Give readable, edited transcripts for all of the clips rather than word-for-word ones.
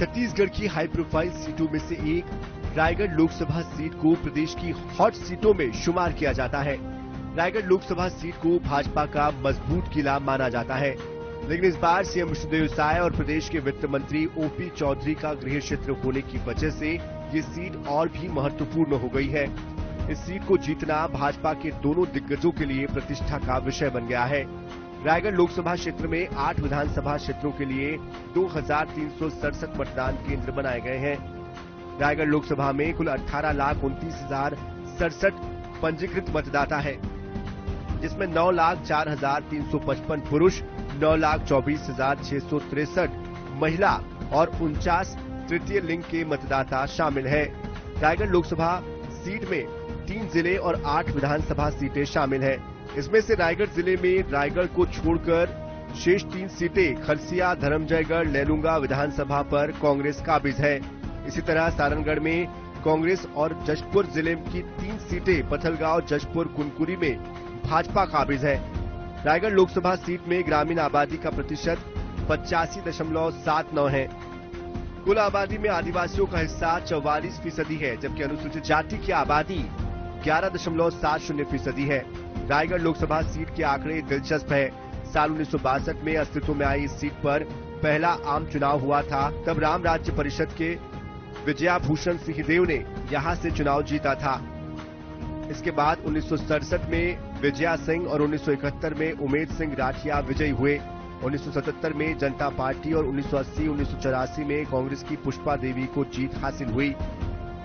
छत्तीसगढ़ की high profile सीटों में से एक रायगढ़ लोकसभा सीट को प्रदेश की हॉट सीटों में शुमार किया जाता है। रायगढ़ लोकसभा सीट को भाजपा का मजबूत किला माना जाता है, लेकिन इस बार सीएम विष्णुदेव साय और प्रदेश के वित्त मंत्री ओपी चौधरी का गृह क्षेत्र होने की वजह से ये सीट और भी महत्वपूर्ण हो गई है। इस सीट को जीतना भाजपा के दोनों दिग्गजों के लिए प्रतिष्ठा का विषय बन गया है। रायगढ़ लोकसभा क्षेत्र में 8 विधानसभा क्षेत्रों के लिए 2367 मतदान केंद्र बनाए गए हैं। रायगढ़ लोकसभा में कुल 18,29,067 पंजीकृत मतदाता है, जिसमें 9,04,355 पुरुष, 9,24,663 महिला और 49 तृतीय लिंग के मतदाता शामिल हैं। रायगढ़ लोकसभा सीट में 3 जिले और 8 विधानसभा सीटें शामिल हैं। इसमें से रायगढ़ जिले में रायगढ़ को छोड़कर शेष 3 सीटें खरसिया, धर्मजयगढ़, लैलूंगा विधानसभा पर कांग्रेस काबिज है। इसी तरह सारनगढ़ में कांग्रेस और जशपुर जिले की 3 सीटें पथलगांव, जशपुर, कुनकुरी में भाजपा काबिज है। रायगढ़ लोकसभा सीट में ग्रामीण आबादी का प्रतिशत 85.79 है। कुल आबादी में आदिवासियों का हिस्सा 44% है, जबकि अनुसूचित जाति की आबादी 11.70% है। रायगढ़ लोकसभा सीट के आंकड़े दिलचस्प है। साल 1962 में अस्तित्व में आई इस सीट पर पहला आम चुनाव हुआ था। तब राम राज्य परिषद के विजयाभूषण सिंहदेव ने यहां से चुनाव जीता था। इसके बाद 1967 में विजया सिंह और 1971 में उमेद सिंह राठिया विजयी हुए। 1977 में जनता पार्टी और 1980-1984 में कांग्रेस की पुष्पा देवी को जीत हासिल हुई।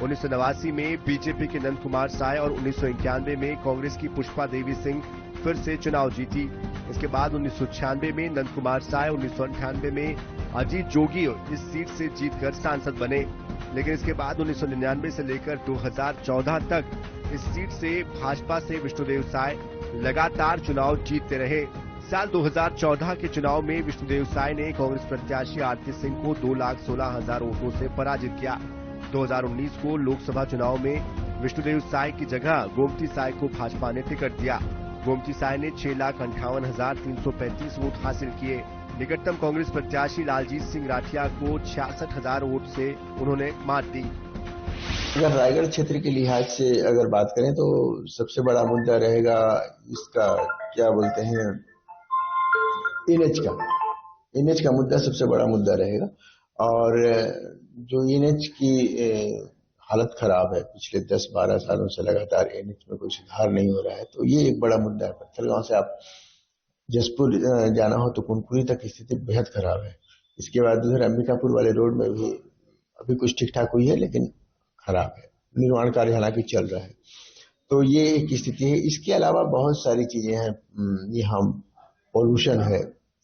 1989 में बीजेपी के नंद कुमार साय और 1991 में कांग्रेस की पुष्पा देवी सिंह फिर से चुनाव जीती। इसके बाद 1996 में नंद कुमार साय, 1998 में अजीत जोगी इस सीट से जीतकर सांसद बने। लेकिन इसके बाद 1999 से लेकर 2014 तक इस सीट से भाजपा से विष्णुदेव साय लगातार चुनाव जीतते रहे। साल 2014 के चुनाव में विष्णुदेव साय ने कांग्रेस प्रत्याशी आरती सिंह को 2,16,000 वोटों से पराजित किया। 2019 को लोकसभा चुनाव में विष्णुदेव साय की जगह गोमती साय को भाजपा ने टिकट दिया। गोमती साय ने 6,58,335 वोट हासिल किए। निकटतम कांग्रेस प्रत्याशी लालजीत सिंह राठिया को 66,000 वोट से उन्होंने मात दी। अगर रायगढ़ क्षेत्र के लिहाज से अगर बात करें तो सबसे बड़ा मुद्दा रहेगा इसका क्या बोलते हैं एनएच का मुद्दा सबसे बड़ा मुद्दा रहेगा। और जो एनएच की हालत खराब है, पिछले 10-12 सालों से लगातार एनएच में कोई सुधार नहीं हो रहा है, तो ये एक बड़ा मुद्दा है। पत्थलगांव से आप जसपुर जाना हो तो कुनकुरी तक स्थिति बेहद खराब है। इसके बाद उधर अंबिकापुर वाले रोड में भी अभी कुछ ठीक ठाक हुई है, लेकिन खराब है। निर्माण कार्य हालांकि चल रहा है, तो ये एक स्थिति है। इसके अलावा बहुत सारी चीजें हैं। यहाँ पॉल्यूशन है,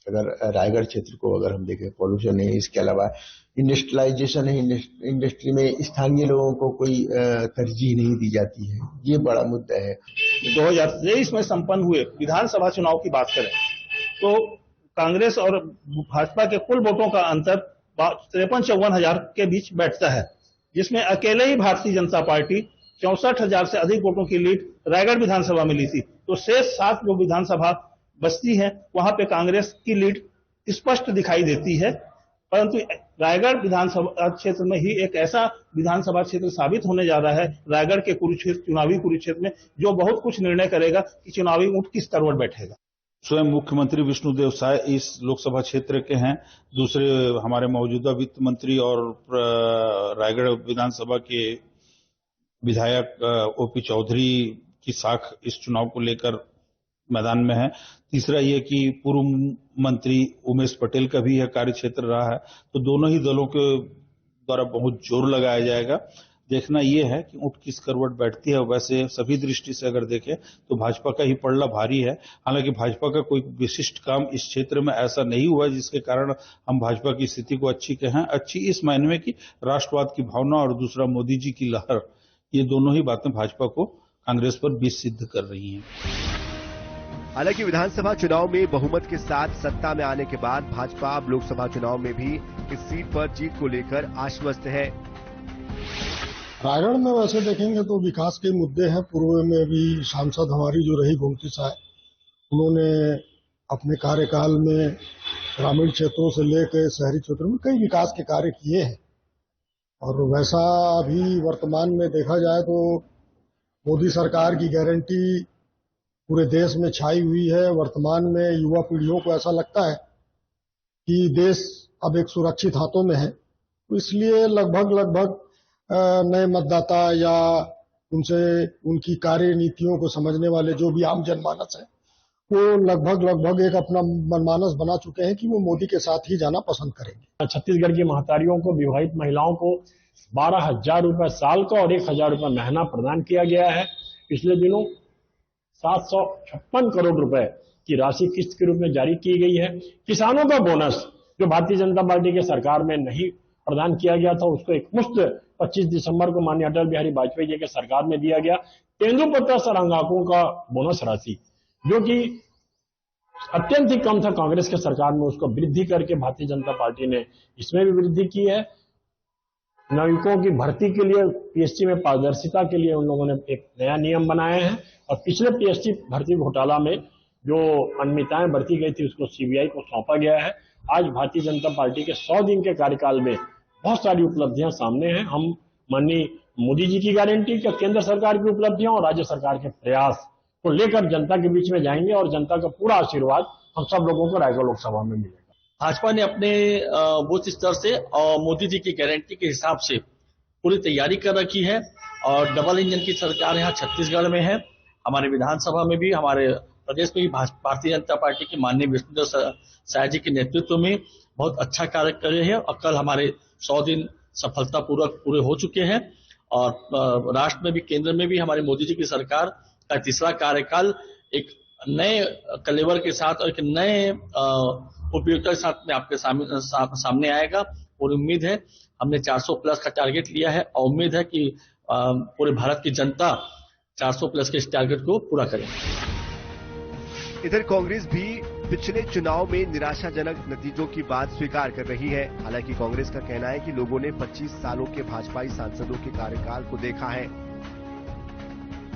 अगर रायगढ़ क्षेत्र को अगर हम देखें, पॉल्यूशन है। इसके अलावा इंडस्ट्रियलाइजेशन है, इंडस्ट्री में स्थानीय लोगों को कोई तरजीह नहीं दी जाती है, ये बड़ा मुद्दा है। 2023 में संपन्न हुए विधानसभा चुनाव की बात करें तो कांग्रेस और भाजपा के कुल वोटों का अंतर 53-54 हजार के बीच बैठता है, जिसमें अकेले ही भारतीय जनता पार्टी 64,000 से अधिक वोटों की लीड रायगढ़ विधानसभा में ली थी। तो शेष 7 जो विधानसभा बस्ती है वहां पे कांग्रेस की लीड स्पष्ट दिखाई देती है। परंतु रायगढ़ विधानसभा क्षेत्र में ही एक ऐसा विधानसभा क्षेत्र साबित होने जा रहा है रायगढ़ के चुनावी कुरुक्षेत्र में, जो बहुत कुछ निर्णय करेगा कि चुनावी ऊंट किस तरवट बैठेगा। स्वयं मुख्यमंत्री विष्णुदेव साय इस लोकसभा क्षेत्र के हैं। दूसरे हमारे मौजूदा वित्त मंत्री और रायगढ़ विधानसभा के विधायक ओपी चौधरी की साख इस चुनाव को लेकर मैदान में है। तीसरा ये कि पूर्व मंत्री उमेश पटेल का भी यह कार्य क्षेत्र रहा है, तो दोनों ही दलों के द्वारा बहुत जोर लगाया जाएगा। देखना यह है कि ऊंट किस करवट बैठती है। वैसे सभी दृष्टि से अगर देखें तो भाजपा का ही पलड़ा भारी है। हालांकि भाजपा का कोई विशिष्ट काम इस क्षेत्र में ऐसा नहीं हुआ जिसके कारण हम भाजपा की स्थिति को अच्छी कहें। अच्छी इस मायने में कि राष्ट्रवाद की भावना और दूसरा मोदी जी की लहर, ये दोनों ही बातें भाजपा को कांग्रेस पर बीच सिद्ध कर रही हैं। हालांकि विधानसभा चुनाव में बहुमत के साथ सत्ता में आने के बाद भाजपा अब लोकसभा चुनाव में भी इस सीट पर जीत को लेकर आश्वस्त है। रायगढ़ में वैसे देखेंगे तो विकास के मुद्दे हैं। पूर्व में भी सांसद हमारी जो रही गोमती साय, उन्होंने अपने कार्यकाल में ग्रामीण क्षेत्रों से लेकर शहरी क्षेत्रों में कई विकास के कार्य किए हैं। और वैसा भी वर्तमान में देखा जाए तो मोदी सरकार की गारंटी पूरे देश में छाई हुई है। वर्तमान में युवा पीढ़ियों को ऐसा लगता है कि देश अब एक सुरक्षित हाथों में है, तो इसलिए लगभग नए मतदाता या उनसे उनकी कार्य नीतियों को समझने वाले जो भी आम जनमानस है वो लगभग एक अपना मनमानस बना चुके हैं कि वो मोदी के साथ ही जाना पसंद करेंगे। छत्तीसगढ़ की महतारियों को, विवाहित महिलाओं को 12,000 रुपए साल का और 1,000 रुपए महीना प्रदान किया गया है। पिछले दिनों 756 करोड़ रुपए की राशि किस्त के रूप में जारी की गई है। किसानों का बोनस जो भारतीय जनता पार्टी के सरकार में नहीं प्रदान किया गया था, उसको एक मुश्त 25 दिसंबर को माननीय अटल बिहारी वाजपेयी जी के सरकार में दिया गया। तेंदुपत्ता संरक्षकों का बोनस राशि जो कि अत्यंत ही कम था कांग्रेस के सरकार में, उसको वृद्धि करके भारतीय जनता पार्टी ने इसमें भी वृद्धि की है। नाविकों की भर्ती के लिए पीएससी में पारदर्शिता के लिए उन लोगों ने एक नया नियम बनाए हैं और पिछले पीएससी भर्ती घोटाला में जो अनियमितताएं बरती गई थी उसको सीबीआई को सौंपा गया है। आज भारतीय जनता पार्टी के 100 दिन के कार्यकाल में बहुत सारी उपलब्धियां सामने हैं। हम माननीय मोदी जी की गारंटी, केंद्र सरकार की उपलब्धियां और राज्य सरकार के प्रयास को लेकर जनता के बीच में जाएंगे और जनता का पूरा आशीर्वाद हम सब लोगों को रायगढ़ लोकसभा में मिलेगा। भाजपा ने अपने बूथ स्तर से और मोदी जी की गारंटी के हिसाब से पूरी तैयारी कर रखी है और डबल इंजन की सरकार यहाँ छत्तीसगढ़ में है। हमारे विधानसभा में भी, हमारे प्रदेश में भी भारतीय जनता पार्टी के माननीय विष्णुदेव साय जी के नेतृत्व में बहुत अच्छा कार्य कर रहे हैं और कल हमारे 100 दिन सफलतापूर्वक पूरे हो चुके हैं और राष्ट्र में भी, केंद्र में भी हमारे मोदी जी की सरकार का तीसरा कार्यकाल एक नए कलेवर के साथ और एक नए उपयोगिता के साथ में आपके सामने आएगा और उम्मीद है हमने 400 प्लस का टारगेट लिया है और उम्मीद है कि पूरे भारत की जनता 400 प्लस के इस टारगेट को पूरा करेगी। इधर कांग्रेस भी पिछले चुनाव में निराशाजनक नतीजों की बात स्वीकार कर रही है। हालांकि कांग्रेस का कहना है कि लोगों ने 25 सालों के भाजपाई सांसदों के कार्यकाल को देखा है।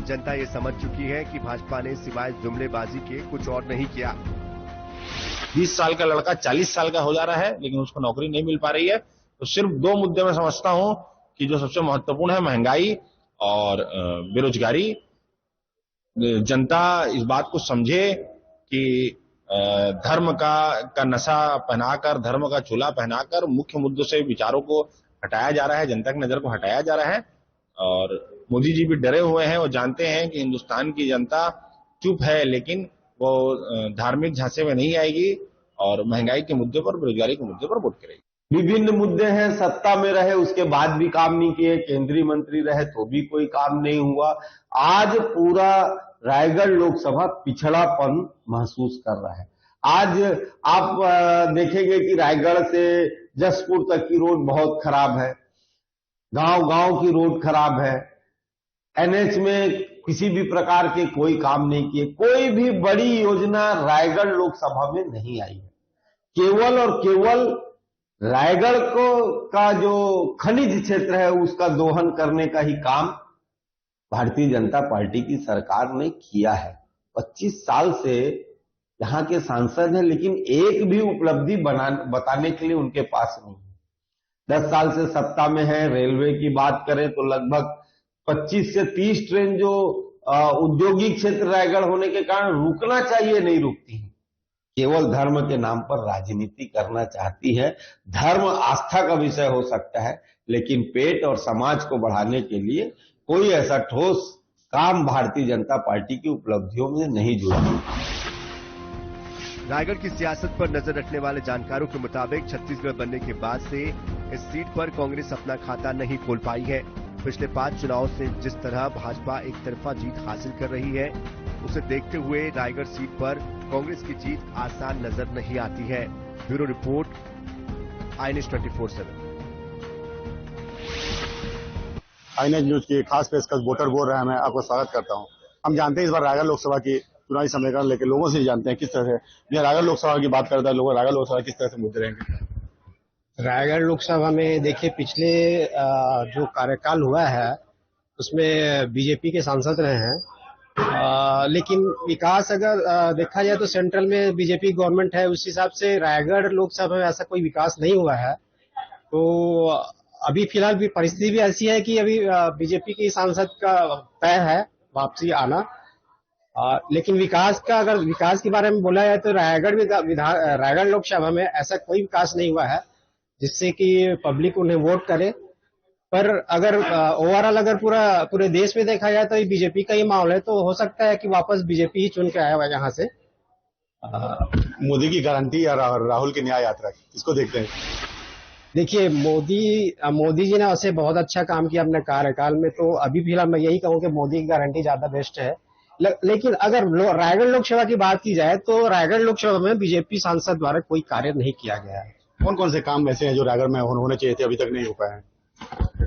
जनता ये समझ चुकी है कि भाजपा ने सिवाय जुमलेबाजी के कुछ और नहीं किया। 20 साल का लड़का 40 साल का हो जा रहा है लेकिन उसको नौकरी नहीं मिल पा रही है। तो सिर्फ 2 मुद्दे मैं समझता हूं कि जो सबसे महत्वपूर्ण है, महंगाई और बेरोजगारी। जनता इस बात को समझे कि धर्म का नशा पहनाकर, धर्म का चोला पहनाकर मुख्य मुद्दों से विचारों को हटाया जा रहा है, जनता की नजर को हटाया जा रहा है। और मोदी जी भी डरे हुए हैं, वो जानते हैं कि हिंदुस्तान की जनता चुप है लेकिन वो धार्मिक झांसे में नहीं आएगी और महंगाई के मुद्दे पर, बेरोजगारी के मुद्दे पर वोट करेगी। विभिन्न मुद्दे हैं, सत्ता में रहे उसके बाद भी काम नहीं किए, केंद्रीय मंत्री रहे तो भी कोई काम नहीं हुआ। आज पूरा रायगढ़ लोकसभा पिछड़ापन महसूस कर रहा है। आज आप देखेंगे कि रायगढ़ से जसपुर तक की रोड बहुत खराब है, गांव-गांव की रोड खराब है, एनएच में किसी भी प्रकार के कोई काम नहीं किए, कोई भी बड़ी योजना रायगढ़ लोकसभा में नहीं आई है। केवल और केवल रायगढ़ का जो खनिज क्षेत्र है उसका दोहन करने का ही काम भारतीय जनता पार्टी की सरकार ने किया है। 25 साल से यहाँ के सांसद हैं लेकिन एक भी उपलब्धि बताने के लिए उनके पास नहीं है। 10 साल से सत्ता में है। रेलवे की बात करें तो लगभग 25 से 30 ट्रेन जो औद्योगिक क्षेत्र रायगढ़ होने के कारण रुकना चाहिए नहीं रुकती है। केवल धर्म के नाम पर राजनीति करना चाहती है। धर्म आस्था का विषय हो सकता है लेकिन पेट और समाज को बढ़ाने के लिए कोई ऐसा ठोस काम भारतीय जनता पार्टी की उपलब्धियों में नहीं जुड़ा। रायगढ़ की सियासत पर नजर रखने वाले जानकारों के मुताबिक छत्तीसगढ़ बनने के बाद से इस सीट पर कांग्रेस अपना खाता नहीं खोल पाई है। पिछले 5 चुनाव से जिस तरह भाजपा एक तरफा जीत हासिल कर रही है उसे देखते हुए रायगढ़ सीट पर कांग्रेस की जीत आसान नजर नहीं आती है। Bureau report, INH 24/7। INH news की खास पेशकश वोटर बोल रहा है। मैं आपका स्वागत करता हूं। हम जानते हैं इस बार रायगढ़ लोकसभा की चुनावी समीकरण लेकर लोगों से जानते हैं किस तरह से रायगढ़ लोकसभा की बात करता है। लोग रायगढ़ लोकसभा किस तरह से मुद्दे रहेंगे? रायगढ़ लोकसभा में देखिए पिछले जो कार्यकाल हुआ है उसमें बीजेपी के सांसद रहे हैं, लेकिन विकास अगर देखा जाए तो सेंट्रल में बीजेपी गवर्नमेंट है, उस हिसाब से रायगढ़ लोकसभा में ऐसा कोई विकास नहीं हुआ है। तो अभी फिलहाल भी परिस्थिति भी ऐसी है कि अभी बीजेपी की सांसद का तय है वापसी आना। लेकिन विकास के बारे में बोला जाए तो रायगढ़ लोकसभा में ऐसा कोई विकास नहीं हुआ है जिससे कि पब्लिक उन्हें वोट करे। पर अगर ओवरऑल अगर पूरे देश में देखा जाए तो ये बीजेपी का ही माहौल है, तो हो सकता है कि वापस बीजेपी ही चुन के आया हुआ यहाँ से। मोदी की गारंटी या राहुल की न्याय यात्रा इसको देखते हैं। देखिए, मोदी जी ने वैसे बहुत अच्छा काम किया अपने कार्यकाल में, तो अभी फिलहाल मैं यही कहूँ कि मोदी की गारंटी ज्यादा बेस्ट है। लेकिन अगर रायगढ़ लोकसभा की बात की जाए तो रायगढ़ लोकसभा में बीजेपी सांसद द्वारा कोई कार्य नहीं किया गया है। कौन कौन से काम ऐसे हैं जो रायगढ़ में होने चाहिए थे, अभी तक नहीं हो पाए हैं?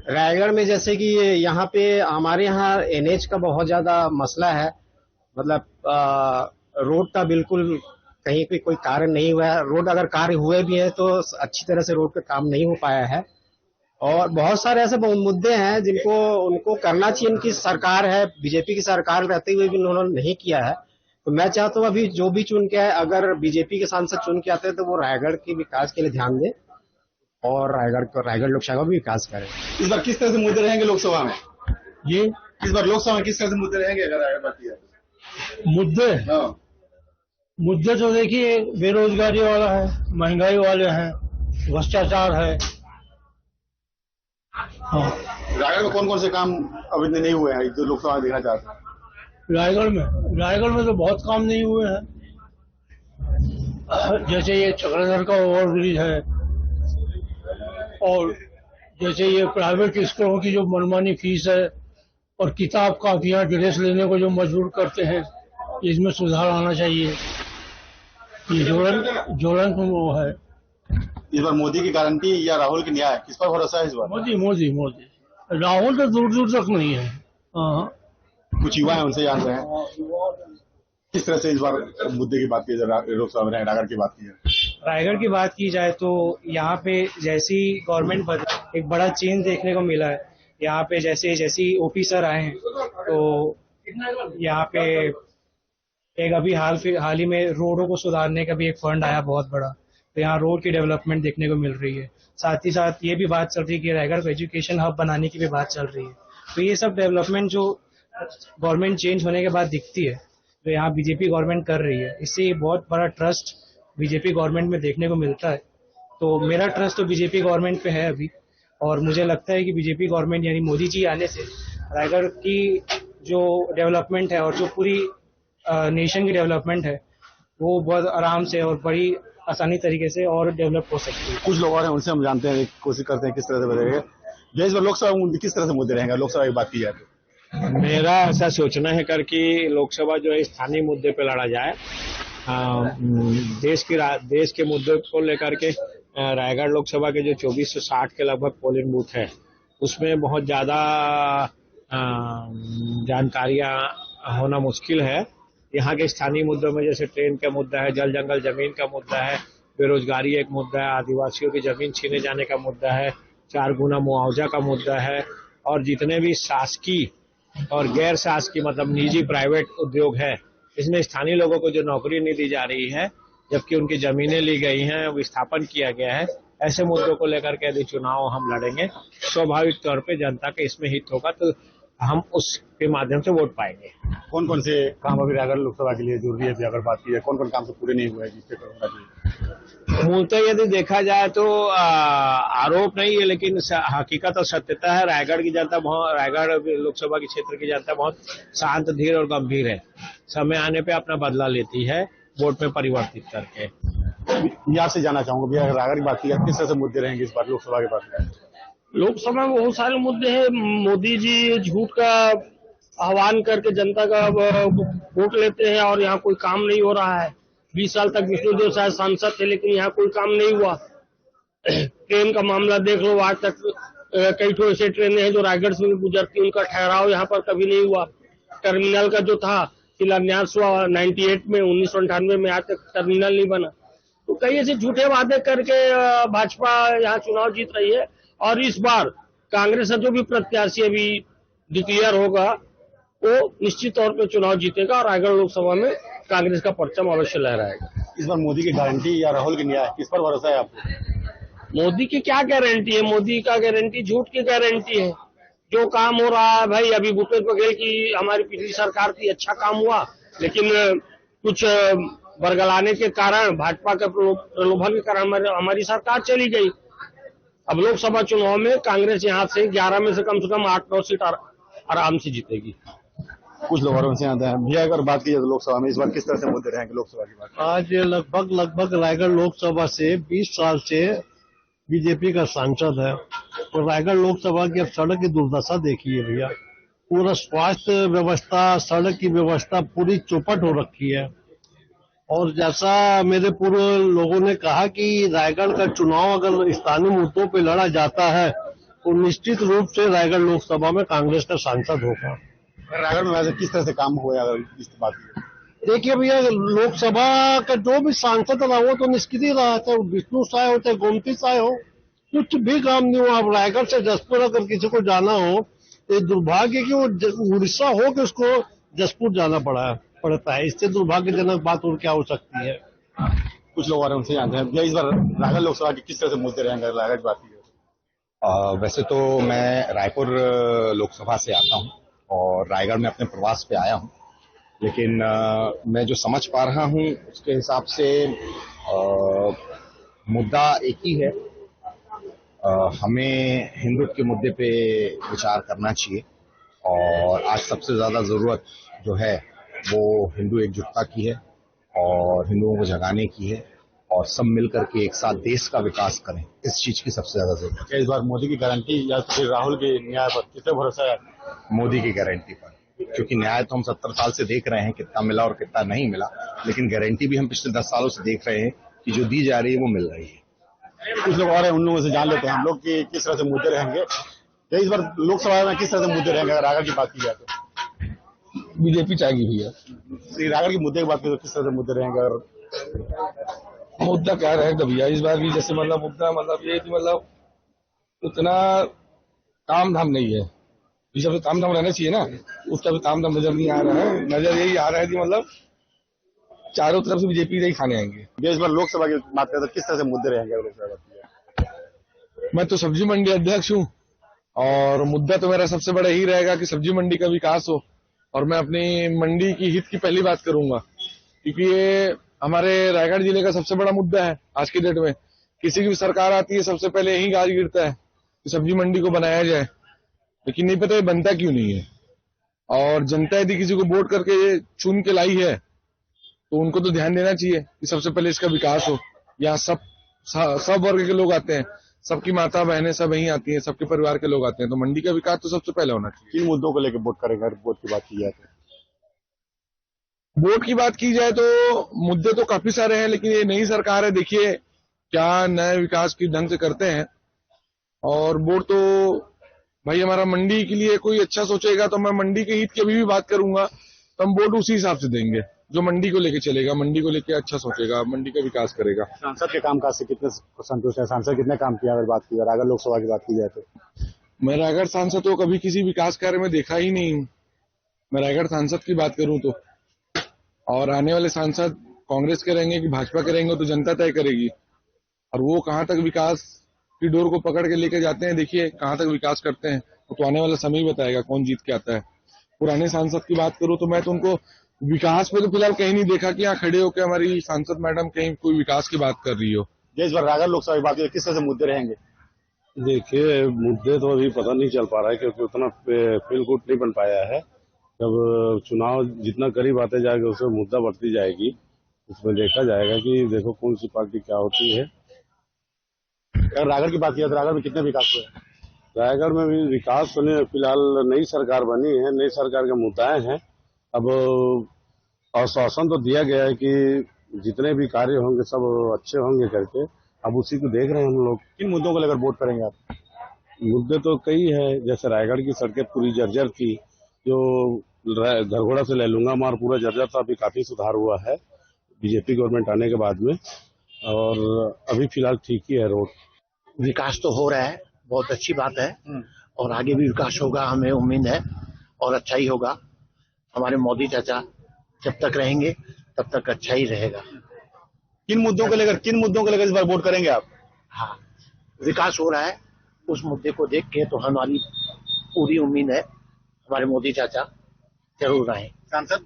रायगढ़ में जैसे कि यहाँ पे हमारे यहाँ एनएच का बहुत ज्यादा मसला है, मतलब रोड का बिल्कुल कहीं पे कोई कार्य नहीं हुआ है। रोड अगर कार्य हुए भी है तो अच्छी तरह से रोड पे काम नहीं हो पाया है। और बहुत सारे ऐसे मुद्दे हैं जिनको उनको करना चाहिए। इनकी सरकार है, बीजेपी की सरकार रहते हुए भी उन्होंने नहीं किया है। तो मैं चाहता हूँ अभी जो भी चुन के आए, अगर बीजेपी के सांसद चुन के आते हैं तो वो रायगढ़ के विकास के लिए ध्यान दें और रायगढ़ लोकसभा भी विकास करें। इस बार किस तरह से मुद्दे रहेंगे लोकसभा में? ये इस बार लोकसभा में किस तरह से मुद्दे रहेंगे अगर रायगढ़ बात किया? मुद्दे तो देखिए, बेरोजगारी वाला है, महंगाई वाले हैं, भ्रष्टाचार है। रायगढ़ में कौन कौन से काम अभी नहीं हुए हैं जो लोकसभा में देखना चाहते हैं? रायगढ़ में तो बहुत काम नहीं हुए हैं। जैसे ये चक्रधर का ओवरब्रिज है, और जैसे ये प्राइवेट स्कूलों की जो मनमानी फीस है और किताब कॉपियां ड्रेस लेने को जो मजबूर करते हैं, इसमें सुधार आना चाहिए। ये जोड़न वो है। इस बार मोदी की गारंटी या राहुल की न्याय, किस पर भरोसा है इस बार? मोदी। राहुल तो दूर तक नहीं है। कुछ युवा है, उनसे जान रहे हैं किस तरह से इस बार मुद्दे की बात की जाए, लोकसभा में रायगढ़ की बात की जाए। रायगढ़ की बात की जाए तो यहाँ पे जैसी गवर्नमेंट बदली, एक बड़ा चेंज देखने को मिला है। यहाँ पे जैसी ओपी सर आए हैं तो यहाँ पे एक अभी हाल ही में रोडों को सुधारने का भी एक फंड आया बहुत बड़ा, तो यहाँ रोड की डेवलपमेंट देखने को मिल रही है। साथ ही साथ ये भी बात चल रही है कि रायगढ़ को एजुकेशन हब बनाने की भी बात चल रही है। तो ये सब डेवलपमेंट जो गवर्नमेंट चेंज होने के बाद दिखती है तो यहाँ बीजेपी गवर्नमेंट कर रही है, इससे बहुत बड़ा ट्रस्ट बीजेपी गवर्नमेंट में देखने को मिलता है। तो मेरा ट्रस्ट तो बीजेपी गवर्नमेंट पे है अभी, और मुझे लगता है कि बीजेपी गवर्नमेंट यानी मोदी जी आने से रायगढ़ की जो डेवलपमेंट है और जो पूरी नेशन की डेवलपमेंट है वो बहुत आराम से और बड़ी आसानी तरीके से और डेवलप हो सकती है। कुछ लोग और हैं, उनसे हम जानते हैं, कोशिश करते हैं किस तरह से बढ़ेगा देश में लोकसभा में, किस तरह से मुद्दे रहेंगे लोकसभा की बात की जाए तो। मेरा ऐसा सोचना है कि लोकसभा जो है स्थानीय मुद्दे पे लड़ा जाए। देश के मुद्दे को लेकर के रायगढ़ लोकसभा के जो 2460 के लगभग पोलिंग बूथ है उसमें बहुत ज्यादा जानकारियां होना मुश्किल है। यहाँ के स्थानीय मुद्दों में जैसे ट्रेन का मुद्दा है, जल जंगल जमीन का मुद्दा है, बेरोजगारी एक मुद्दा है, आदिवासियों की जमीन छीने जाने का मुद्दा है, 4 गुना मुआवजा का मुद्दा है, और जितने भी शासकीय और गैर शासकीय मतलब निजी प्राइवेट उद्योग है इसमें स्थानीय लोगों को जो नौकरी नहीं दी जा रही है जबकि उनकी जमीनें ली गई हैं, विस्थापन किया गया है, ऐसे मुद्दों को लेकर के यदि चुनाव हम लड़ेंगे स्वाभाविक तौर पे जनता के इसमें हित होगा तो हम उसके माध्यम से वोट पाएंगे। कौन कौन से काम अभी रायगढ़ लोकसभा के लिए जरूरी है, अगर बात की जाए कौन कौन काम तो पूरे नहीं हुए हैं जिससे करना चाहिए? मूलतः यदि देखा जाए तो आरोप नहीं है लेकिन हकीकत और सत्यता है। रायगढ़ लोकसभा के क्षेत्र की जनता बहुत शांत, धीर और गंभीर है। समय आने पे अपना बदला लेती है वोट में परिवर्तित करके। मैं आपसे जानना चाहूंगा भैया, अगर रायगढ़ की बात की जाए किस तरह से मुद्दे रहेंगे इस बार लोकसभा के पास? लोकसभा में बहुत सारे मुद्दे हैं। मोदी जी झूठ का आह्वान करके जनता का वोट लेते हैं और यहाँ कोई काम नहीं हो रहा है। 20 साल तक विष्णुदेव साय सांसद थे लेकिन यहाँ कोई काम नहीं हुआ। ट्रेन का मामला देख लो, आज तक कई ठो ऐसे ट्रेनें हैं जो रायगढ़ से गुजरती, उनका ठहराव यहाँ पर कभी नहीं हुआ। टर्मिनल का जो था शिलान्यास हुआ 1998 में, आज तक टर्मिनल नहीं बना। तो कई ऐसे झूठे वादे करके भाजपा यहाँ चुनाव जीत रही है। और इस बार कांग्रेस का जो भी प्रत्याशी अभी डिक्लेयर होगा वो निश्चित तौर पर चुनाव जीतेगा और रायगढ़ लोकसभा में कांग्रेस का परचम अवश्य लहराएगा। इस बार मोदी की गारंटी या राहुल की न्याय, किस पर भरोसा है आपको? मोदी की क्या गारंटी है? मोदी का गारंटी झूठ की गारंटी है। जो काम हो रहा है भाई, अभी भूपेश बघेल की हमारी पिछली सरकार थी, अच्छा काम हुआ, लेकिन कुछ बरगलाने के कारण, भाजपा के प्रलोभन के कारण हमारी सरकार चली गई। अब लोकसभा चुनाव में कांग्रेस यहाँ से 11 में से कम 8-9 सीट आराम से जीतेगी। कुछ लोग और से आते हैं भैया, अगर बात की जाए तो लोकसभा में इस बार किस तरह से मुद्दे रहेंगे लोकसभा की बात? आज लगभग रायगढ़ लोकसभा से 20 साल से बीजेपी का सांसद है, और रायगढ़ लोकसभा की अब सड़क की दुर्दशा देखिए भैया। पूरा स्वास्थ्य व्यवस्था, सड़क की व्यवस्था पूरी चौपट हो रखी है। और जैसा मेरे पूर्व लोगों ने कहा कि रायगढ़ का चुनाव अगर स्थानीय मुद्दों पे लड़ा जाता है तो निश्चित रूप से रायगढ़ लोकसभा में कांग्रेस का सांसद होगा। रायगढ़ में वैसे किस तरह से काम हुआ अगर इस बात की? देखिए भैया, लोकसभा का जो भी सांसद रहा वो तो निष्क्रिय रहा, चाहे विष्णु साय हो चाहे गोमती साय हो, कुछ भी काम नहीं हुआ। अब रायगढ़ से जसपुर अगर किसी को जाना हो, ये दुर्भाग्य कि वो उड़ीसा हो कि उसको जसपुर जाना पड़ता है। इससे दुर्भाग्यजनक बात और क्या हो सकती है। कुछ लोग और हमसे जानते हैं इस बार रायगढ़ लोकसभा के किस तरह से मुद्दे रहेंगे रायगढ़ की बात की? वैसे तो मैं रायपुर लोकसभा से आता हूं और रायगढ़ में अपने प्रवास पे आया हूं, लेकिन मैं जो समझ पा रहा हूं उसके हिसाब से मुद्दा एक ही है। हमें हिंदुत्व के मुद्दे पे विचार करना चाहिए, और आज सबसे ज्यादा जरूरत जो है वो हिंदू एकजुटता की है और हिंदुओं को जगाने की है, और सब मिलकर के एक साथ देश का विकास करें, इस चीज की सबसे ज्यादा जरूरत है। इस बार मोदी की गारंटी या फिर राहुल के न्याय पर कितना भरोसा है? मोदी की गारंटी पर, क्योंकि न्याय तो हम 70 साल से देख रहे हैं कितना मिला और कितना नहीं मिला, लेकिन गारंटी भी हम पिछले 10 सालों से देख रहे हैं कि जो दी जा रही है वो मिल रही है। कुछ लोग और हैं, उन लोगों से जान लेते हैं हम लोग कि किस तरह से मुद्दे रहेंगे इस बार लोकसभा में, किस तरह से मुद्दे रहेंगे अगर रायगढ़ की बात की जाए तो? बीजेपी चाहेगी भैया। रायगढ़ की मुद्दे की बात करें तो किस तरह से मुद्दे रहेंगे? और मुद्दा क्या रहेगा भैया इस बार भी? जैसे मुद्दा ये कि उतना काम धाम नहीं है, इस सब काम धाम रहना चाहिए ना, उसका भी काम धाम नजर नहीं आ रहा है। नजर यही आ रहा है कि चारों तरफ से बीजेपी नहीं खाने आएंगे। इस बार लोकसभा की बात करें तो किस तरह से मुद्दे रहेंगे लोकसभा? मैं तो सब्जी मंडी अध्यक्ष हूँ, और मुद्दा तो मेरा सबसे बड़ा ही रहेगा कि सब्जी मंडी का विकास हो, और मैं अपनी मंडी की हित की पहली बात करूंगा, क्योंकि ये हमारे रायगढ़ जिले का सबसे बड़ा मुद्दा है। आज की डेट में किसी की भी सरकार आती है सबसे पहले यही गाज गिरता है कि सब्जी मंडी को बनाया जाए, लेकिन नहीं पता ये बनता क्यों नहीं है। और जनता यदि किसी को वोट करके चुन के लाई है तो उनको तो ध्यान देना चाहिए कि सबसे पहले इसका विकास हो। यहाँ सब वर्ग के लोग आते हैं, सबकी माता बहनें सब यहीं आती हैं, सबके परिवार के लोग आते हैं, तो मंडी का विकास तो सबसे पहले होना चाहिए। किन मुद्दों को लेकर वोट करेंगे वोट की बात की जाए तो? वोट की बात की जाए तो मुद्दे तो काफी सारे हैं, लेकिन ये नई सरकार है, देखिए क्या नए विकास की ढंग से करते हैं। और वोट तो भाई हमारा मंडी के लिए कोई अच्छा सोचेगा तो मैं मंडी के हित की अभी भी बात करूंगा, तो हम वोट उसी हिसाब से देंगे जो मंडी को लेके चलेगा, मंडी को लेके अच्छा सोचेगा, मंडी का विकास करेगा। सांसद के कामकाज से कितने संतुष्ट है? सांसद कितने काम किया अगर बात की जाए रायगढ़ लोकसभा की बात की जाए तो? मैं रायगढ़ सांसद को कभी किसी विकास कार्य में देखा ही नहीं हूँ। मैं रायगढ़ सांसद की बात करूं तो, और आने वाले सांसद कांग्रेस के रहेंगे कि भाजपा के रहेंगे तो जनता तय करेगी, और वो कहाँ तक विकास की डोर को पकड़ के लेके जाते हैं, देखिए कहाँ तक विकास करते हैं, तो आने वाला समय ही बताएगा कौन जीत के आता है। पुराने सांसद की बात करूं तो मैं तो उनको विकास पे तो फिलहाल कहीं नहीं देखा कि यहाँ खड़े होकर हमारी सांसद मैडम कहीं कोई विकास की बात कर रही हो। इस बार रायगढ़ लोकसभा की बात किस तरह से मुद्दे रहेंगे? देखिए मुद्दे तो अभी पता नहीं चल पा रहा है, क्योंकि उतना फील गुड नहीं बन पाया है। जब चुनाव जितना करीब आते जाएगा उसमें मुद्दा बढ़ती जाएगी, उसमें देखा जाएगा कि देखो कौन सी पार्टी क्या होती है। अगर रायगढ़ की बात किया तो रायगढ़ में कितने विकास हुए? रायगढ़ में भी विकास होने फिलहाल नई सरकार बनी है, नई सरकार के मुद्दाएं हैं। अब आश्वासन तो दिया गया है कि जितने भी कार्य होंगे सब अच्छे होंगे करके, अब उसी को देख रहे हैं हम लोग। किन मुद्दों को लेकर वोट करेंगे आप? मुद्दे तो कई है, जैसे रायगढ़ की सड़कें पूरी जर्जर थी, जो घरघोड़ा से लहलूंगा मार पूरा जर्जर था, अभी काफी सुधार हुआ है बीजेपी गवर्नमेंट आने के बाद में, और अभी फिलहाल ठीक ही है रोड। विकास तो हो रहा है, बहुत अच्छी बात है, और आगे भी विकास होगा, हमें उम्मीद है, और अच्छा ही होगा। हमारे मोदी चाचा जब तक रहेंगे तब तक अच्छा ही रहेगा। किन मुद्दों को लेकर इस बार वोट करेंगे आप? हाँ, विकास हो रहा है, उस मुद्दे को देख के तो हमारी पूरी उम्मीद है हमारे मोदी चाचा जरूर आए। सांसद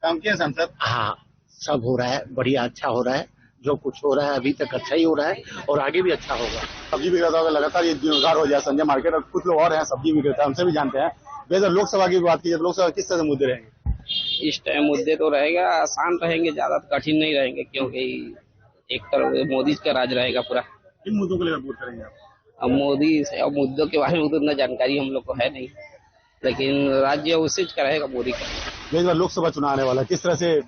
काम किए सांसद? हाँ, सब हो रहा है, बढ़िया अच्छा हो रहा है। जो कुछ हो रहा है अभी तक अच्छा ही हो रहा है और आगे भी अच्छा होगा। सब्जी विक्रेताओं का लगातार ये जीर्णोद्धार हो जाए संजय मार्केट, और कुछ लोग और हैं सब्जी विक्रेता, उनसे भी जानते हैं। बेहतर लोकसभा की बात कीजिए, लोकसभा किस तरह से मुद्दे रहेंगे? इस टाइम मुद्दे तो रहेगा, आसान रहेंगे, ज्यादा कठिन नहीं रहेंगे, क्योंकि एक तरफ मोदी का राज रहेगा पूरा। किन मुद्दों को लेकर वोट करेंगे आप? अब मोदी अब मुद्दों के बारे में उतना जानकारी हम लोग को है नहीं, लेकिन राज्य उसी का रहेगा, मोदी का। इस बार लोकसभा चुनाव आने वाला, किस तरह से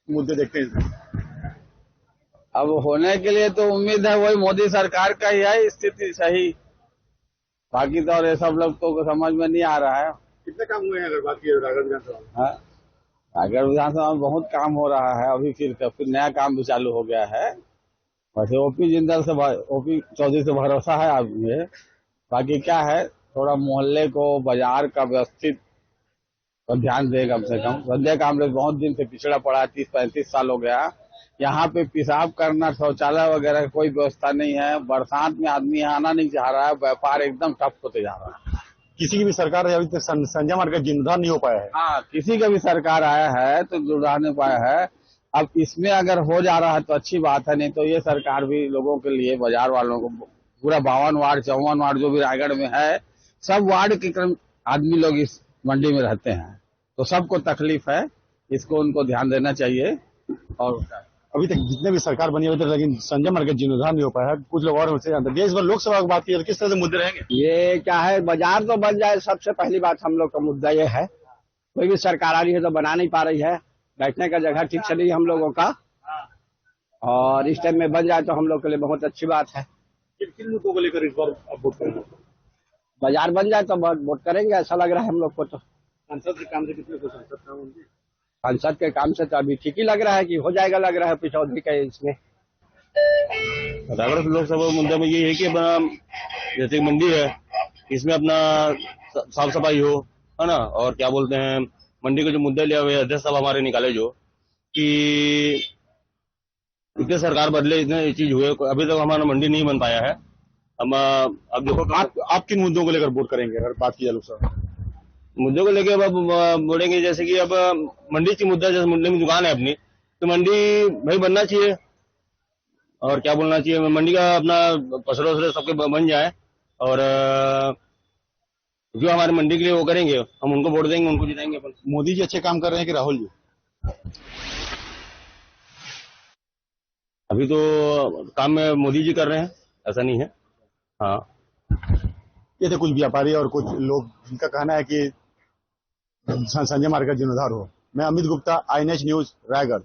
मुद्दे देखते हैं? अब होने के लिए तो उम्मीद है वही मोदी सरकार का ही है स्थिति सही, बाकी तो और ये सब लोग तो समझ में नहीं आ रहा है। कितने काम हुए हैं अगर बात की रायगढ़ विधानसभा में? रायगढ़ विधानसभा में बहुत काम हो रहा है, अभी फिर नया काम भी चालू हो गया है। वैसे ओपी चौधरी से भरोसा है आदमी, बाकी क्या है थोड़ा मोहल्ले को बाजार का व्यवस्थित पर ध्यान दे कम से कम। संजय कामरेज बहुत दिन से पिछड़ा पड़ा है, 30-35 साल हो गया। यहाँ पे पेशाब करना, शौचालय वगैरह कोई व्यवस्था नहीं है, बरसात में आदमी यहाँ आना नहीं चाह रहा है, व्यापार एकदम ठप होते जा रहा है। किसी की भी सरकार है अभी तक संजय मार्केट जीर्णोद्धार नहीं हो पाया है। हाँ, किसी का भी सरकार आया है तो जीर्णोद्धार नहीं पाया है। अब इसमें अगर हो जा रहा है तो अच्छी बात है, नहीं तो ये सरकार भी लोगों के लिए, बाजार वालों को, पूरा 52 वार्ड 54 वार्ड जो भी रायगढ़ में है, सब वार्ड के आदमी लोग इस मंडी में रहते हैं, तो सबको तकलीफ है, इसको उनको ध्यान देना चाहिए। और अभी तक जितने भी सरकार बनी हुई थी, लेकिन संजय मार्केट जीर्णोद्धार नहीं हो पाया है। कुछ लोग और उनसे जानते हैं। इस बार लोकसभा की बात की तो किस तरह से मुद्दे रहेंगे? ये क्या है, बाजार तो बन जाए, सबसे पहली बात हम लोग का मुद्दा ये है। कोई भी सरकार आ रही है तो बना नहीं पा रही है, बैठने का जगह ठीक से नहीं हम लोगों का, और इस टाइम में बन जाए तो हम लोग के लिए बहुत अच्छी बात है। किन मुद्दों को लेकर इस बार आप वोट करेंगे? बाजार बन जाए तो वोट करेंगे, ऐसा लग रहा है हम लोग को। तो सांसद के काम से कितने को सांसद काम होंगे? सांसद के काम से तो अभी ठीक ही लग रहा है कि हो जाएगा, लग रहा है ओपी चौधरी का इसमें। रायगढ़ लोकसभा मुद्दा में ये है कि अपना जैसे मंडी है, इसमें अपना साफ सफाई हो, है ना, और क्या बोलते हैं, मंडी के जो मुद्दे लिया हुए अध्यक्ष साहब हमारे निकाले जो कि इतने सरकार बदले, इतने चीज हुए, अभी तक हमारा मंडी नहीं बन पाया है। अब देखो आप किन मुद्दों को लेकर वोट करेंगे अगर बात की जाए लोकसभा? मुद्दों को लेके अब बोलेंगे, जैसे कि अब मंडी की मुद्दा, जैसे मंडी में दुकान है अपनी, तो मंडी भाई बनना चाहिए, और क्या बोलना चाहिए, मंडी का अपना पसरे वसरे सबके बन जाए, और जो हमारे मंडी के लिए वो करेंगे हम उनको वोट देंगे, उनको जिताएंगे अपन। मोदी जी अच्छे काम कर रहे हैं कि राहुल जी? अभी तो काम में मोदी जी कर रहे हैं, ऐसा नहीं है। हाँ, ये थे कुछ व्यापारी और कुछ लोग जिनका कहना है कि संजय मार्केट जीर्णोद्धार हो। मैं अमित गुप्ता, INH न्यूज, रायगढ़।